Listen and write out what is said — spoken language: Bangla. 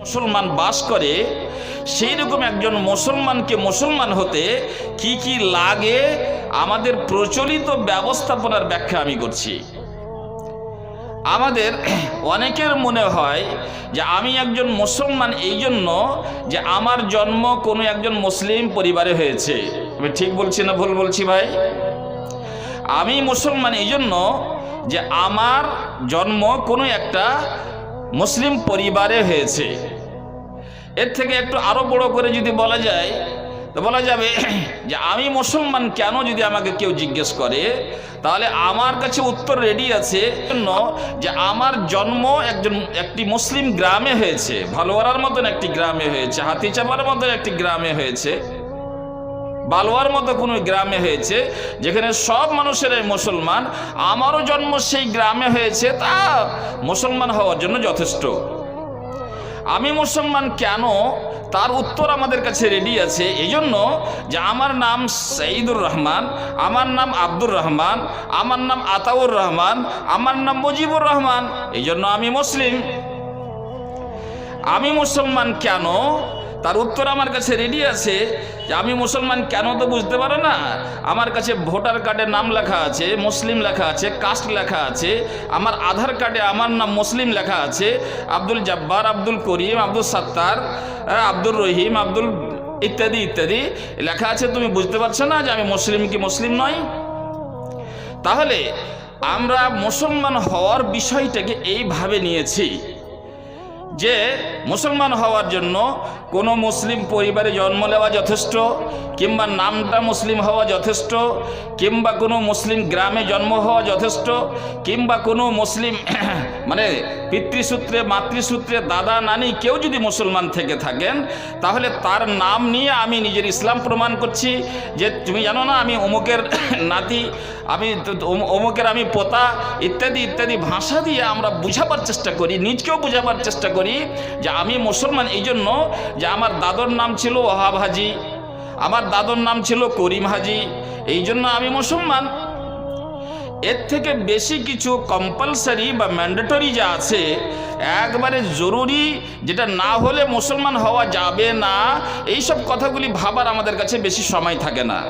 মুসলমান বাস করে, সেই রকম একজন মুসলমানকে মুসলমান হতে কি কি লাগে আমাদের প্রচলিত ব্যবস্থাপনার ব্যাখ্যা আমি করছি। আমাদের অনেকের মনে হয় যে আমি একজন মুসলমান এই জন্য যে আমার জন্ম কোনো একজন মুসলিম পরিবারে হয়েছে। আমি ঠিক বলছি না ভুল বলছি ভাই? আমি মুসলমান এই জন্য যে আমার জন্ম কোনো একটা মুসলিম পরিবারে হয়েছে। এর থেকে একটু আরো বড় করে যদি বলা যায় তো বলা যাবে যে আমি মুসলমান কেন, যদি আমাকে কেউ জিজ্ঞেস করে তাহলে আমার কাছে উত্তর রেডি আছে। জন্য যে আমার জন্ম একটি মুসলিম গ্রামে হয়েছে, ভালোয়ারার মতন একটি গ্রামে হয়েছে, হাতিচাপার মতন একটি গ্রামে হয়েছে, বালোয়ার মতো কোনো গ্রামে হয়েছে যেখানে সব মানুষেরাই মুসলমান। আমারও জন্ম সেই গ্রামে হয়েছে, তা মুসলমান হওয়ার জন্য যথেষ্ট। আমি মুসলমান কেন তার উত্তর আমাদের কাছে রেডি আছে। এই জন্য যে আমার নাম সঈদুর রহমান, আমার নাম আব্দুর রহমান, আমার নাম আতাউর রহমান, আমার নাম মুজিবুর রহমান, এই জন্য আমি মুসলিম। আমি মুসলমান কেন তার উত্তর আমার কাছে রেডি আছে। যে আমি মুসলমান কেন তো বুঝতে পারো না, আমার কাছে ভোটার কার্ডে নাম লেখা আছে, মুসলিম লেখা আছে, কাস্ট লেখা আছে, আমার আধার কার্ডে আমার নাম মুসলিম লেখা আছে, আব্দুল জব্বার, আব্দুল করিম, আব্দুল সত্তার, আব্দুল রহিম, আব্দুল ইত্যাদি ইত্যাদি লেখা আছে। তুমি বুঝতে পারছো না যে আমি মুসলিম কি মুসলিম নয়? তাহলে আমরা মুসলমান হওয়ার বিষয়টাকে এইভাবে নিয়েছি যে মুসলমান হওয়ার জন্য কোনো মুসলিম পরিবারে জন্ম নেওয়া যথেষ্ট, কিংবা নামটা মুসলিম হওয়া যথেষ্ট, কিংবা কোনো মুসলিম গ্রামে জন্ম হওয়া যথেষ্ট, কিংবা কোনো মুসলিম মানে পিতৃসূত্রে মাতৃসূত্রে দাদা নানি কেউ যদি মুসলমান থেকে থাকেন তাহলে তার নাম নিয়ে আমি নিজের ইসলাম প্রমাণ করছি। যে তুমি জানো না আমি অমুকের নাতি, আমি অমুকের আমি পোতা, ইত্যাদি ইত্যাদি ভাষা দিয়ে আমরা বুঝাবার চেষ্টা করি, নিজকেও বুঝাবার চেষ্টা করি যে আমি মুসলমান এই জন্য যে আমার দাদর নাম ছিল ওহাব হাজি, আমার দাদর নাম ছিল করিম হাজি, এই জন্য আমি মুসলমান। এর থেকে বেশি কিছু কম্পালসারি বা ম্যান্ডেটরি যা আছে, একবারে জরুরি, যেটা না হলে মুসলমান হওয়া যাবে না, এইসব কথাগুলি ভাবার আমাদের কাছে বেশি সময় থাকে না।